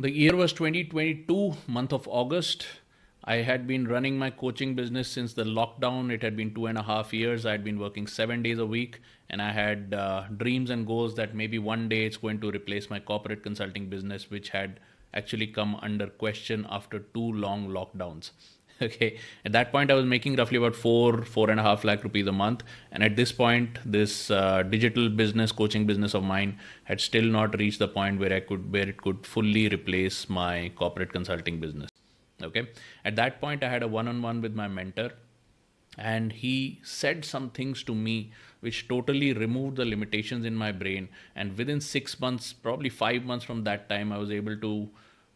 The year was 2022, month of August. I had been running my coaching business since the lockdown. It had been 2.5 years. I had been working 7 days a week, and I had dreams and goals that maybe one day it's going to replace my corporate consulting business, which had actually come under question after 2 long lockdowns. Okay, at that point I was making roughly about 4.5 lakh rupees a month, and at this point this digital business, coaching business of mine, had still not reached the point where it could fully replace my corporate consulting business. Okay, at that point I had a one-on-one with my mentor, and he said some things to me which totally removed the limitations in my brain. And within 6 months, probably 5 months from that time, I was able to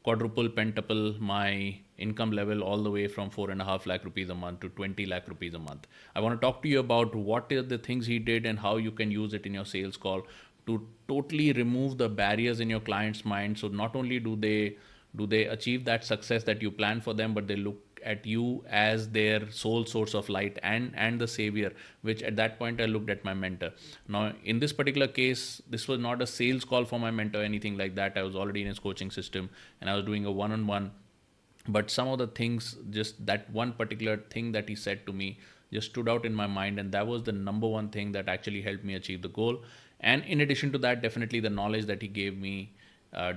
quadruple, pentuple my income level all the way from 4.5 lakh rupees a month to 20 lakh rupees a month. I want to talk to you about what are the things he did and how you can use it in your sales call to totally remove the barriers in your client's mind. So not only do they achieve that success that you plan for them, but they look at you as their sole source of light and the savior, which at that point I looked at my mentor. Now in this particular case, this was not a sales call for my mentor or anything like that. I was already in his coaching system and I was doing a one-on-one, but some of the things, just that one particular thing that he said to me, just stood out in my mind, and that was the number one thing that actually helped me achieve the goal. And in addition to that, definitely the knowledge that he gave me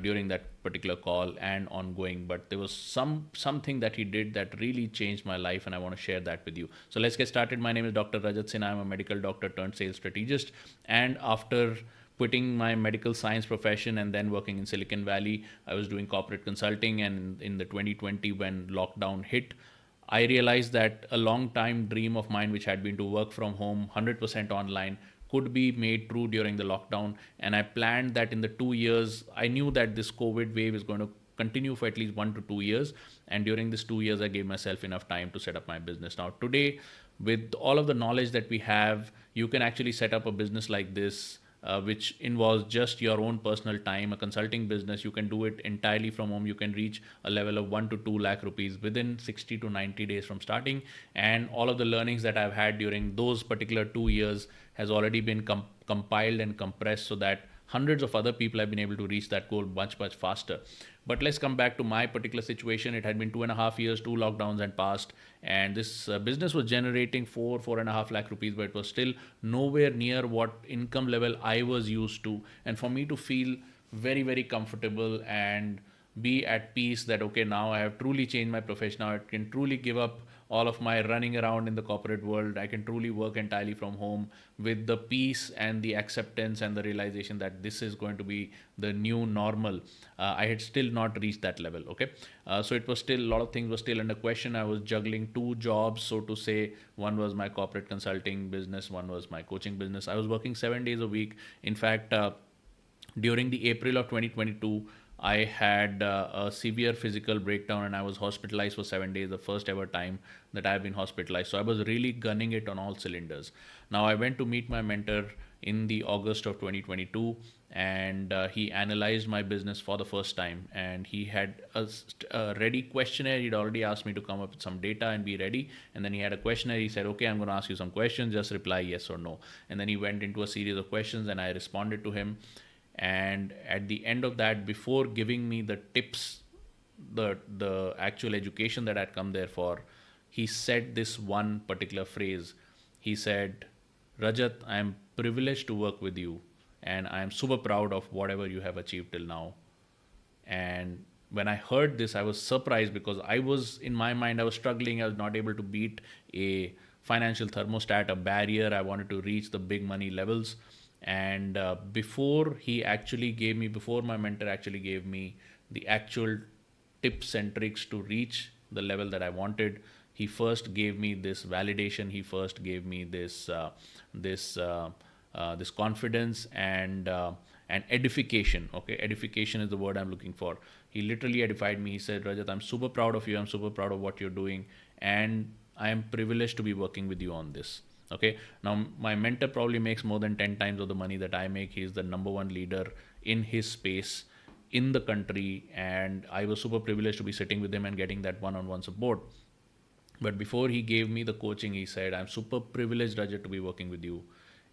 during that particular call and ongoing. But there was something that he did that really changed my life, and I want to share that with you. So let's get started. My name is Dr. Rajat Sinha. I'm a medical doctor turned sales strategist, and after quitting my medical science profession and then working in Silicon Valley, I was doing corporate consulting. And in the 2020, when lockdown hit, I realized that a long time dream of mine, which had been to work from home 100% online, could be made true during the lockdown. And I planned that in the 2 years, I knew that this COVID wave is going to continue for at least 1 to 2 years. And during this 2 years, I gave myself enough time to set up my business. Now, today, with all of the knowledge that we have, you can actually set up a business like this, which involves just your own personal time. A consulting business, you can do it entirely from home. You can reach a level of 1 to 2 lakh rupees within 60 to 90 days from starting. And all of the learnings that I've had during those particular 2 years has already been compiled and compressed so that hundreds of other people have been able to reach that goal much faster. But let's come back to my particular situation. It had been 2.5 years, 2 lockdowns had passed, and this business was generating 4.5 lakh rupees, but it was still nowhere near what income level I was used to. And for me to feel very comfortable and be at peace that okay, now I have truly changed my profession, now I can truly give up all of my running around in the corporate world, I can truly work entirely from home with the peace and the acceptance and the realization that this is going to be the new normal. I had still not reached that level. Okay, so it was still, a lot of things were still under question. I was juggling two jobs, so to say. One was my corporate consulting business, one was my coaching business. I was working 7 days a week. In fact, during the April of 2022, I had a severe physical breakdown and I was hospitalized for 7 days, the first ever time that I've been hospitalized. So I was really gunning it on all cylinders. Now, I went to meet my mentor in the August of 2022, and he analyzed my business for the first time, and he had a ready questionnaire. He'd already asked me to come up with some data and be ready, and then he had a questionnaire. He said, okay, I'm going to ask you some questions, just reply yes or no. And then he went into a series of questions and I responded to him. And at the end of that, before giving me the tips, the actual education that I'd come there for, he said this one particular phrase. He said, Rajat, I am privileged to work with you, and I am super proud of whatever you have achieved till now. And when I heard this, I was surprised because I was, in my mind, I was struggling. I was not able to beat a financial thermostat, a barrier. I wanted to reach the big money levels. And before my mentor actually gave me the actual tips and tricks to reach the level that I wanted, he first gave me this validation. He first gave me this confidence and edification. Okay, edification is the word I'm looking for. He literally edified me. He said, Rajat, I'm super proud of you. I'm super proud of what you're doing, and I am privileged to be working with you on this. Okay, now my mentor probably makes more than 10 times of the money that I make. He's the number one leader in his space in the country, and I was super privileged to be sitting with him and getting that one-on-one support. But before he gave me the coaching, he said, I'm super privileged, Rajat, to be working with you.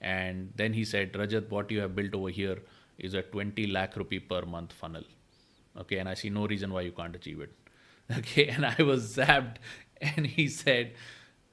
And then he said, Rajat, what you have built over here is a 20 lakh rupee per month funnel. Okay, and I see no reason why you can't achieve it. Okay, and I was zapped, and he said,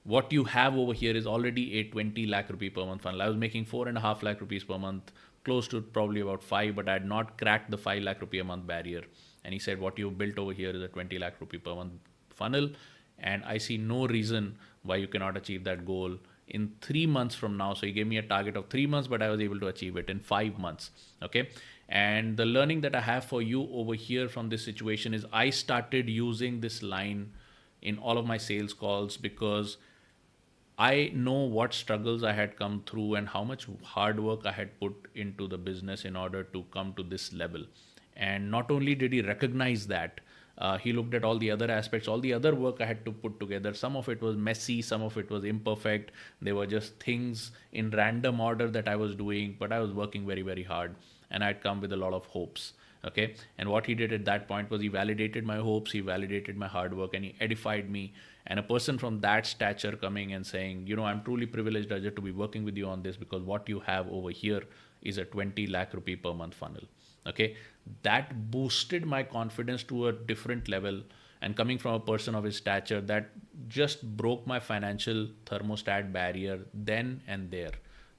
what you have over here is already a 20 lakh rupee per month funnel. I was making 4.5 lakh rupees per month, close to probably about five, but I had not cracked the 5 lakh rupee a month barrier. And he said, what you've built over here is a 20 lakh rupee per month funnel, and I see no reason why you cannot achieve that goal in 3 months from now. So he gave me a target of 3 months, but I was able to achieve it in 5 months. Okay. And the learning that I have for you over here from this situation is I started using this line in all of my sales calls because I know what struggles I had come through and how much hard work I had put into the business in order to come to this level. And not only did he recognize that, he looked at all the other aspects, all the other work I had to put together. Some of it was messy, some of it was imperfect. They were just things in random order that I was doing, but I was working very, very hard, and I'd come with a lot of hopes. Okay. And what he did at that point was he validated my hopes, he validated my hard work, and he edified me. And a person from that stature coming and saying, I'm truly privileged, Rajat, to be working with you on this, because what you have over here is a 20 lakh rupee per month funnel. Okay. That boosted my confidence to a different level. And coming from a person of his stature, that just broke my financial thermostat barrier then and there.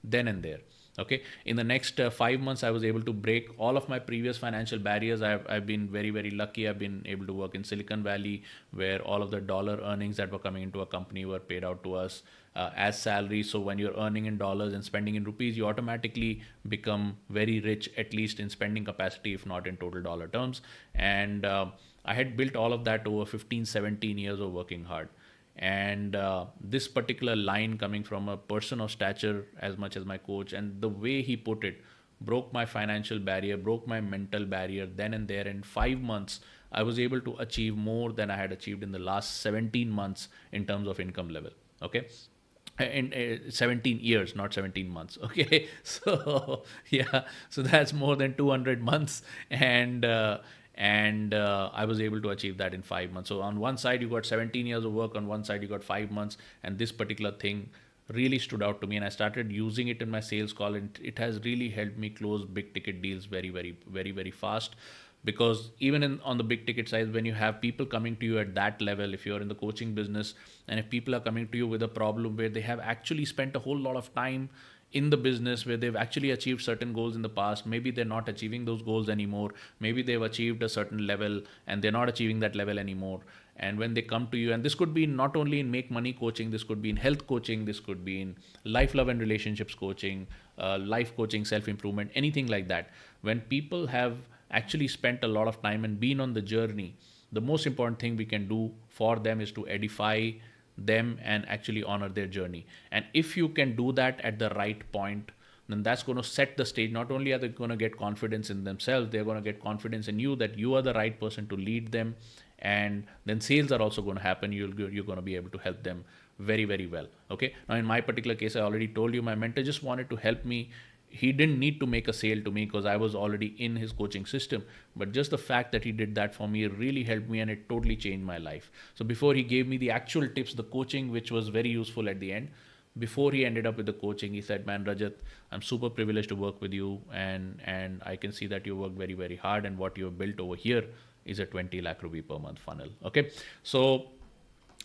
Then and there. Okay. In the next 5 months, I was able to break all of my previous financial barriers. I've been very, very lucky. I've been able to work in Silicon Valley, where all of the dollar earnings that were coming into a company were paid out to us as salary. So when you're earning in dollars and spending in rupees, you automatically become very rich, at least in spending capacity, if not in total dollar terms. And I had built all of that over 15, 17 years of working hard. And this particular line coming from a person of stature as much as my coach, and the way he put it, broke my financial barrier, broke my mental barrier then and there. In 5 months, I was able to achieve more than I had achieved in the last 17 months in terms of income level. Okay. In 17 years, not 17 months. Okay. So yeah, so that's more than 200 months. And I was able to achieve that in 5 months. So on one side you got 17 years of work, on one side you got 5 months, and this particular thing really stood out to me, and I started using it in my sales call, and it has really helped me close big ticket deals very, very, very, very fast. Because even on the big ticket size, when you have people coming to you at that level, if you're in the coaching business, and if people are coming to you with a problem where they have actually spent a whole lot of time in the business, where they've actually achieved certain goals in the past, maybe they're not achieving those goals anymore, maybe they've achieved a certain level and they're not achieving that level anymore. And when they come to you, and this could be not only in make money coaching, this could be in health coaching, this could be in life, love and relationships coaching, life coaching, self improvement, anything like that. When people have actually spent a lot of time and been on the journey, the most important thing we can do for them is to edify them and actually honor their journey. And if you can do that at the right point, then that's going to set the stage. Not only are they going to get confidence in themselves, they're going to get confidence in you, that you are the right person to lead them. And then sales are also going to happen. You're going to be able to help them very, very well. Okay. Now, in my particular case, I already told you, my mentor just wanted to help me. He didn't need to make a sale to me because I was already in his coaching system. But just the fact that he did that for me really helped me, and it totally changed my life. So before he gave me the actual tips, the coaching, which was very useful at the end, before he ended up with the coaching, he said, man, Rajat, I'm super privileged to work with you. And I can see that you work very, very hard. And what you have built over here is a 20 lakh rupee per month funnel. Okay. So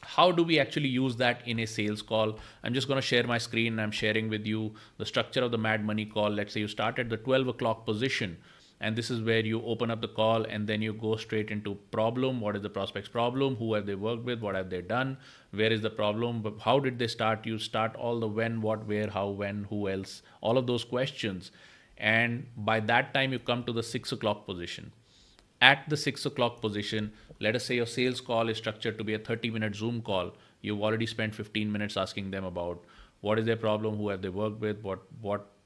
how do we actually use that in a sales call? I'm just going to share my screen. I'm sharing with you the structure of the Mad Money call. Let's say you start at the 12 o'clock position, and this is where you open up the call, and then you go straight into problem. What is the prospect's problem? Who have they worked with? What have they done? Where is the problem? How did they start? You start all the when, what, where, how, when, who else, all of those questions. And by that time, you come to the 6 o'clock position. At the 6 o'clock position, let us say your sales call is structured to be a 30-minute Zoom call. You've already spent 15 minutes asking them about what is their problem, who have they worked with,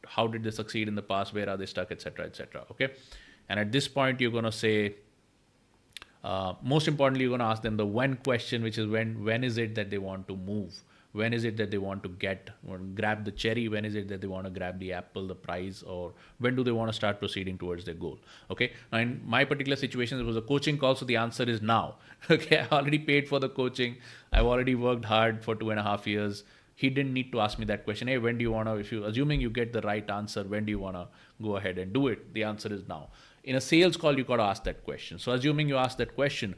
how did they succeed in the past, where are they stuck, etc., etc. Okay, and at this point, you're going to say, most importantly, you're going to ask them the when question, which is when is it that they want to move? When is it that they want to grab the cherry? When is it that they want to grab the apple, the prize, or when do they want to start proceeding towards their goal? Okay. Now, in my particular situation, it was a coaching call, so the answer is now. Okay. I already paid for the coaching. I've already worked hard for 2.5 years. He didn't need to ask me that question. Hey, when do you want to, if you assuming you get the right answer, when do you want to go ahead and do it? The answer is now. In a sales call, you got to ask that question. So assuming you ask that question,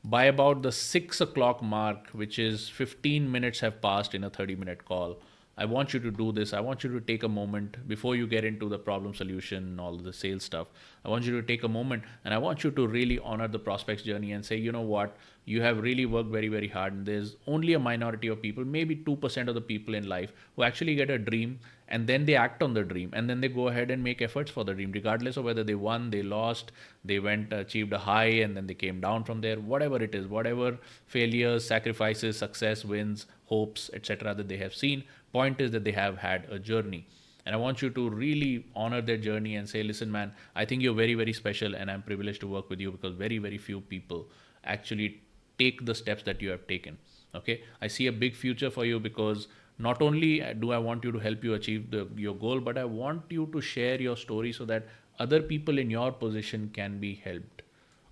by about the 6 o'clock mark, which is 15 minutes have passed in a 30-minute call, I want you to do this. I want you to take a moment before you get into the problem solution, all the sales stuff. I want you to take a moment and I want you to really honor the prospect's journey and say, you know what, you have really worked very, very hard. And there's only a minority of people, maybe 2% of the people in life who actually get a dream and then they act on the dream and then they go ahead and make efforts for the dream, regardless of whether they won, they lost, they went, achieved a high and then they came down from there, whatever it is, whatever failures, sacrifices, success, wins, hopes, etc. that they have seen. Point is that they have had a journey. And I want you to really honor their journey and say, listen, man, I think you're very, very special and I'm privileged to work with you because very, very few people actually take the steps that you have taken. Okay. I see a big future for you because not only do I want you to help you achieve your goal, but I want you to share your story so that other people in your position can be helped.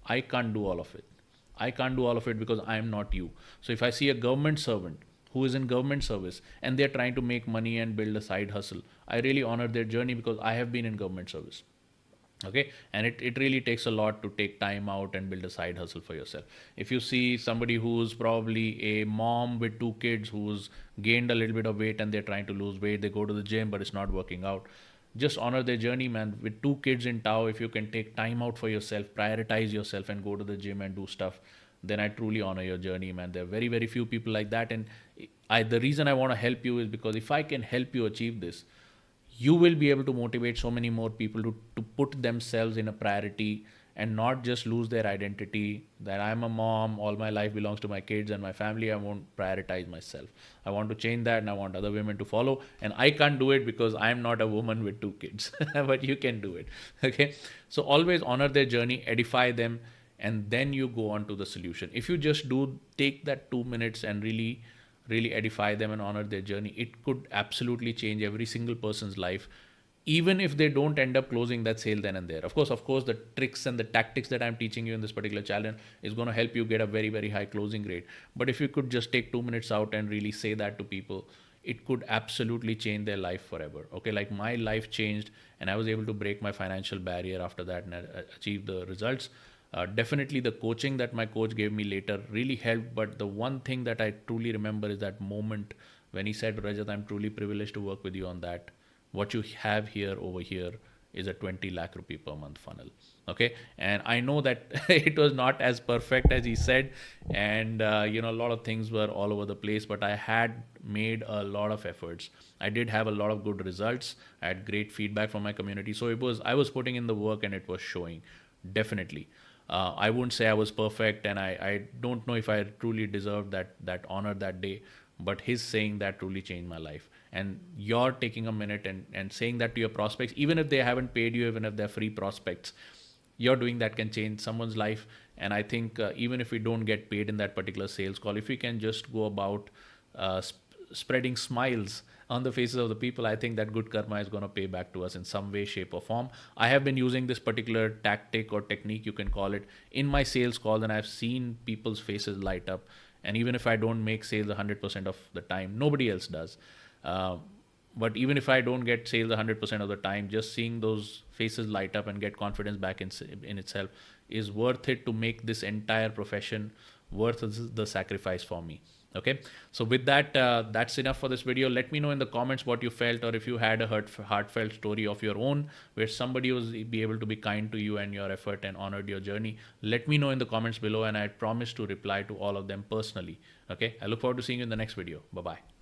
I can't do all of it. I can't do all of it because I'm not you. So if I see a government servant who is in government service and they're trying to make money and build a side hustle, I really honor their journey because I have been in government service. Okay. And it really takes a lot to take time out and build a side hustle for yourself. If you see somebody who's probably a mom with 2 kids who's gained a little bit of weight and they're trying to lose weight, they go to the gym but it's not working out, just honor their journey, man. With 2 kids in tow, if you can take time out for yourself, prioritize yourself and go to the gym and do stuff, then I truly honor your journey, man. There are very, very few people like that. And the reason I want to help you is because if I can help you achieve this, you will be able to motivate so many more people to put themselves in a priority and not just lose their identity that I'm a mom, all my life belongs to my kids and my family. I won't prioritize myself. I want to change that and I want other women to follow. And I can't do it because I'm not a woman with 2 kids, but you can do it. Okay. So always honor their journey, edify them, and then you go on to the solution. If you just take that 2 minutes and really edify them and honor their journey, it could absolutely change every single person's life, even if they don't end up closing that sale then and there. Of course, the tricks and the tactics that I'm teaching you in this particular challenge is going to help you get a very, very high closing rate. But if you could just take 2 minutes out and really say that to people, it could absolutely change their life forever. Okay, like my life changed and I was able to break my financial barrier after that and achieve the results. Definitely the coaching that my coach gave me later really helped, but the one thing that I truly remember is that moment when he said, Rajat, I'm truly privileged to work with you on that. What you have here over here is a 20 lakh rupee per month funnel. Okay. And I know that it was not as perfect as he said. And, a lot of things were all over the place, but I had made a lot of efforts. I did have a lot of good results. I had great feedback from my community. So I was putting in the work and it was showing. Definitely. I wouldn't say I was perfect, and I don't know if I truly deserved that honor that day, but his saying that truly changed my life. And you're taking a minute and saying that to your prospects, even if they haven't paid you, even if they're free prospects, you're doing that can change someone's life. And I think even if we don't get paid in that particular sales call, if we can just go about spreading smiles on the faces of the people, I think that good karma is going to pay back to us in some way, shape or form. I have been using this particular tactic or technique, you can call it, in my sales calls, and I've seen people's faces light up. And even if I don't make sales 100% of the time, nobody else does. But even if I don't get sales 100% of the time, just seeing those faces light up and get confidence back in itself is worth it to make this entire profession worth the sacrifice for me. Okay, so with that, that's enough for this video. Let me know in the comments what you felt, or if you had a heartfelt story of your own where somebody was be able to be kind to you and your effort and honored your journey. Let me know in the comments below, and I promise to reply to all of them personally. Okay, I look forward to seeing you in the next video. Bye bye.